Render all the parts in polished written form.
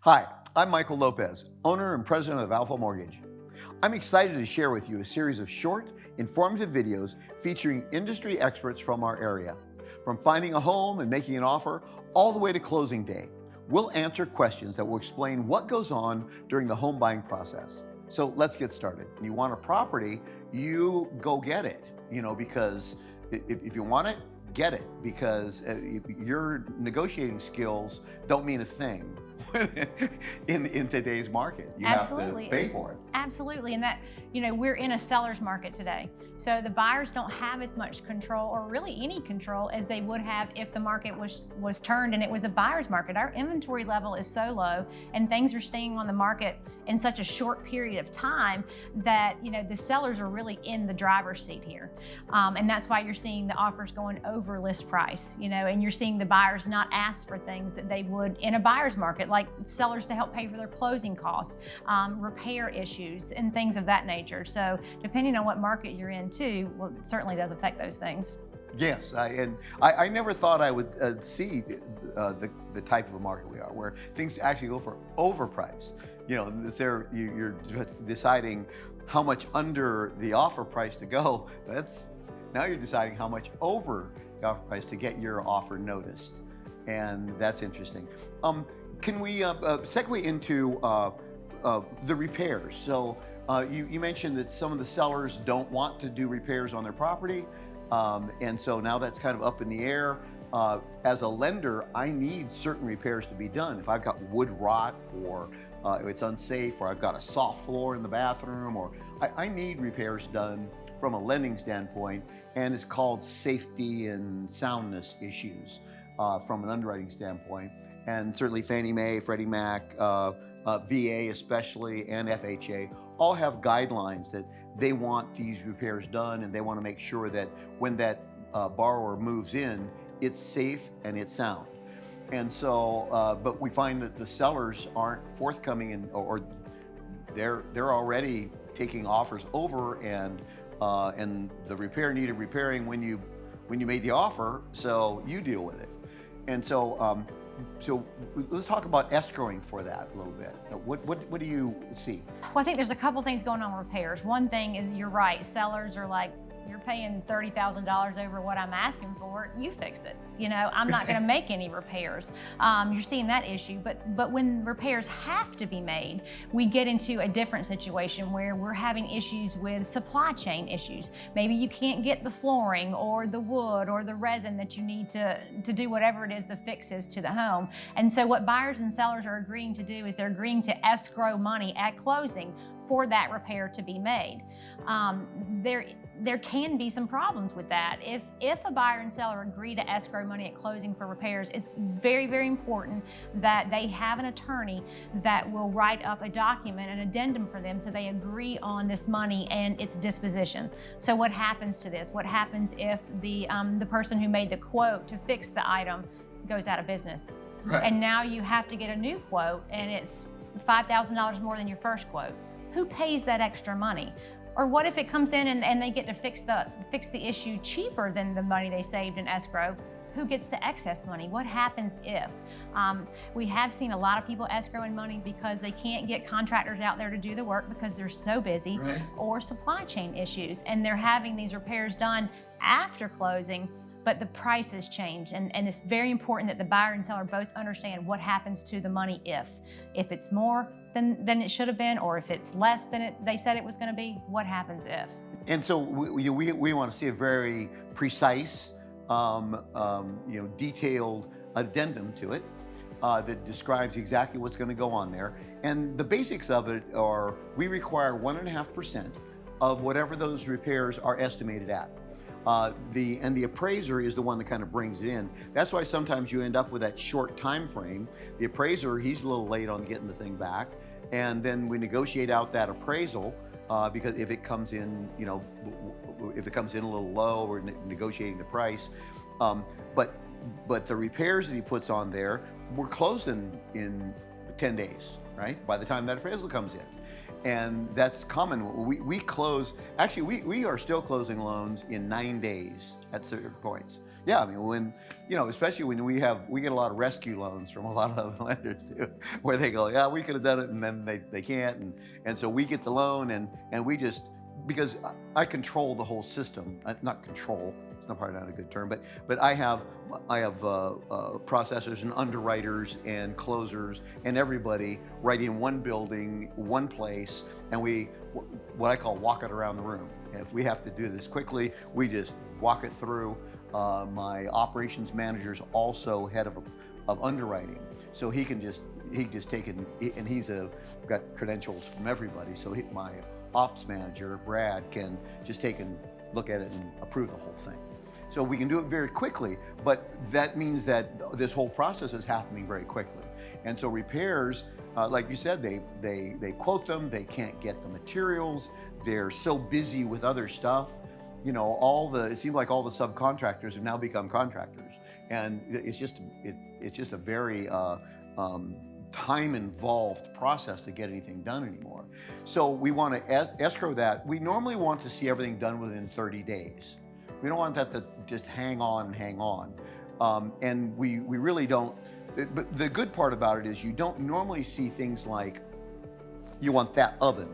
Hi, I'm Michael Lopez, owner and president of Alpha Mortgage. I'm excited to share with you a series of short, informative videos featuring industry experts from our area. From finding a home and making an offer, all the way to closing day, we'll answer questions that will explain what goes on during the home buying process. So let's get started. You want a property, you go get it, because if you want it, get it, because your negotiating skills don't mean a thing in today's market. You Absolutely. have to pay for it. Absolutely, and that, we're in a seller's market today. So the buyers don't have as much control, or really any control, as they would have if the market was turned and it was a buyer's market. Our inventory level is so low and things are staying on the market in such a short period of time that, the sellers are really in the driver's seat here. And that's why you're seeing the offers going over list price, and you're seeing the buyers not ask for things that they would in a buyer's market, like sellers to help pay for their closing costs, repair issues, and things of that nature. So depending on what market you're in too, well, it certainly does affect those things. Yes, I never thought I would see the type of a market we are, where things actually go for overprice. You're deciding how much under the offer price to go. Now you're deciding how much over the offer price to get your offer noticed, and that's interesting. Can we segue into the repairs? So you mentioned that some of the sellers don't want to do repairs on their property, and so now that's kind of up in the air. As a lender, I need certain repairs to be done. If I've got wood rot, or it's unsafe, or I've got a soft floor in the bathroom, or I need repairs done from a lending standpoint, and it's called safety and soundness issues from an underwriting standpoint. And certainly Fannie Mae, Freddie Mac, VA especially, and FHA all have guidelines that they want these repairs done, and they want to make sure that when that borrower moves in, it's safe and it's sound. And so, but we find that the sellers aren't forthcoming, or they're already taking offers over, and the repair needed repairing when you made the offer, so you deal with it. And so, so let's talk about escrowing for that a little bit. What do you see? Well, I think there's a couple things going on with repairs. One thing is, you're right, sellers are like, you're paying $30,000 over what I'm asking for, you fix it. I'm not gonna make any repairs. You're seeing that issue, but when repairs have to be made, we get into a different situation where we're having issues with supply chain issues. Maybe you can't get the flooring or the wood or the resin that you need to do whatever it is the fix is to the home. And so what buyers and sellers are agreeing to do is they're agreeing to escrow money at closing for that repair to be made. There can be some problems with that. If a buyer and seller agree to escrow money at closing for repairs, it's very, very important that they have an attorney that will write up a document, an addendum for them, so they agree on this money and its disposition. So what happens to this? What happens if the person who made the quote to fix the item goes out of business? Right. And now you have to get a new quote, and it's $5,000 more than your first quote. Who pays that extra money? Or what if it comes in and they get to fix the issue cheaper than the money they saved in escrow? Who gets the excess money? What happens if? We have seen a lot of people escrowing money because they can't get contractors out there to do the work because they're so busy, right, or supply chain issues, and they're having these repairs done after closing, but the price has changed. And it's very important that the buyer and seller both understand what happens to the money if it's more than it should have been, or if it's less than they said it was going to be. What happens if? And so we want to see a very precise, detailed addendum to it that describes exactly what's going to go on there. And the basics of it are, we require 1.5% of whatever those repairs are estimated at. The appraiser is the one that kind of brings it in. That's why sometimes you end up with that short time frame. The appraiser, he's a little late on getting the thing back, and then we negotiate out that appraisal because if it comes in, if it comes in a little low, we're negotiating the price. But the repairs that he puts on there, we're closing in 10 days, right? By the time that appraisal comes in. And that's common. We close, actually we are still closing loans in 9 days at certain points. Yeah, I mean, when, especially when we get a lot of rescue loans from a lot of other lenders too, where they go, yeah, we could have done it, and then they can't, and so we get the loan, and we just, because I control the whole system, not control, it's not probably not a good term, but I have processors and underwriters and closers and everybody right in one building, one place, and we, what I call walk it around the room. And if we have to do this quickly, we just walk it through. My operations manager is also head of underwriting, so he can just take it, and he's got credentials from everybody. So my ops manager, Brad, can just take and look at it and approve the whole thing. So we can do it very quickly, but that means that this whole process is happening very quickly. And so repairs, like you said, they quote them, they can't get the materials, they're so busy with other stuff. It seems like all the subcontractors have now become contractors, and it's just a very time-involved process to get anything done anymore. So we want to escrow that. We normally want to see everything done within 30 days. We don't want that to just hang on, and we really don't. But the good part about it is you don't normally see things like, you want that oven,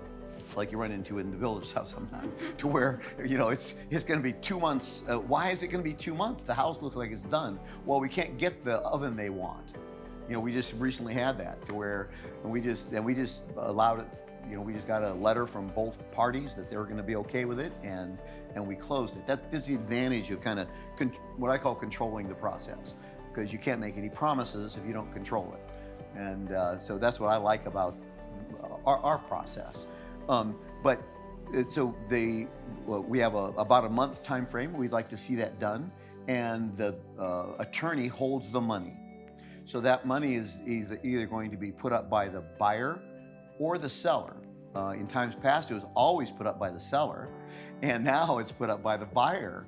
like you run into in the builder's house sometimes, to where, it's going to be 2 months. Why is it going to be 2 months? The house looks like it's done. Well, we can't get the oven they want. We just recently had that to where, and we just allowed it. We just got a letter from both parties that they were going to be okay with it, and we closed it. That is the advantage of kind of what I call controlling the process, because you can't make any promises if you don't control it. And so that's what I like about our process. We have about a month time frame. We'd like to see that done, and the attorney holds the money. So that money is either going to be put up by the buyer or the seller. In times past, it was always put up by the seller, and now it's put up by the buyer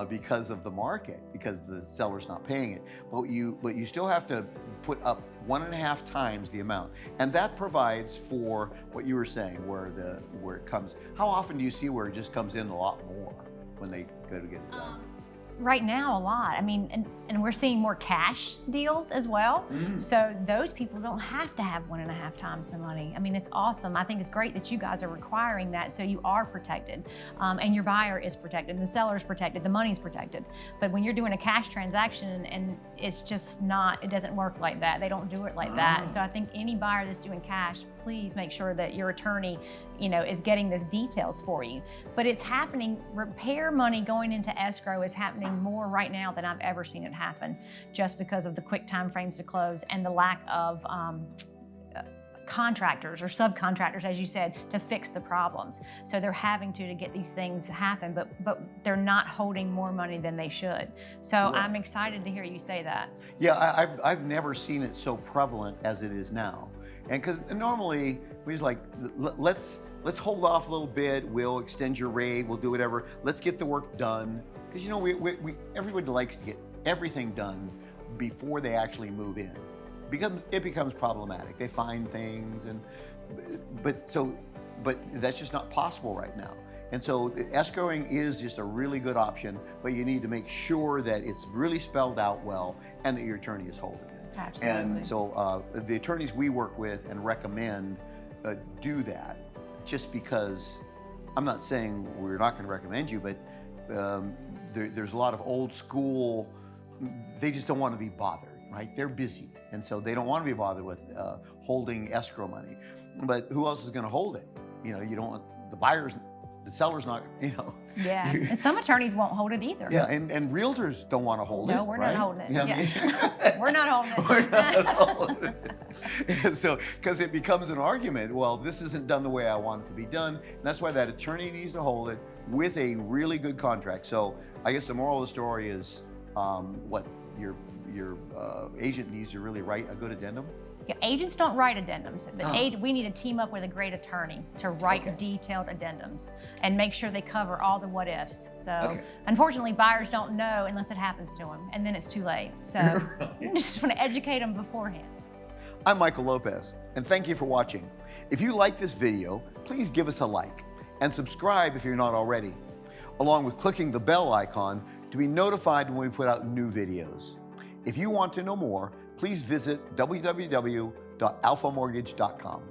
because of the market, because the seller's not paying it. But you still have to put up 1.5 times the amount, and that provides for what you were saying, where it comes. How often do you see where it just comes in a lot more when they go to get it done? Right now, a lot. I mean, and we're seeing more cash deals as well. So those people don't have to have 1.5 times the money. I mean, it's awesome. I think it's great that you guys are requiring that, so you are protected, and your buyer is protected, and the seller is protected, the money's protected. But when you're doing a cash transaction, and it's just not, it doesn't work like that. They don't do it like that. So I think any buyer that's doing cash, please make sure that your attorney, is getting these details for you. But it's happening. Repair money going into escrow is happening more right now than I've ever seen it happen, just because of the quick time frames to close and the lack of contractors or subcontractors, as you said, to fix the problems. So they're having to get these things happen, but they're not holding more money than they should. So Right. I'm excited to hear you say that. Yeah, I've never seen it so prevalent as it is now. And because normally we just like, let's hold off a little bit. We'll extend your rate. We'll do whatever. Let's get the work done. Because everybody likes to get everything done before they actually move in. It becomes problematic. They find things, but that's just not possible right now. And so escrowing is just a really good option, but you need to make sure that it's really spelled out well and that your attorney is holding it. Absolutely. And so the attorneys we work with and recommend do that, just because I'm not saying we're not going to recommend you, but there's a lot of old school, they just don't want to be bothered, right? They're busy, and so they don't want to be bothered with holding escrow money. But who else is going to hold it? You don't want the seller's not, Yeah, and some attorneys won't hold it either. Yeah, and realtors don't want to hold it. No, we're right? not holding it. Yeah. We're not holding it. We're not holding it. And so, because it becomes an argument, well, this isn't done the way I want it to be done, and that's why that attorney needs to hold it with a really good contract. So I guess the moral of the story is what your agent needs to really write a good addendum. Yeah, agents don't write addendums. We need to team up with a great attorney to write detailed addendums and make sure they cover all the what ifs. So unfortunately, buyers don't know unless it happens to them, and then it's too late. So you just want to educate them beforehand. I'm Michael Lopez, and thank you for watching. If you like this video, please give us a like and subscribe if you're not already, along with clicking the bell icon to be notified when we put out new videos. If you want to know more, please visit www.alphamortgage.com.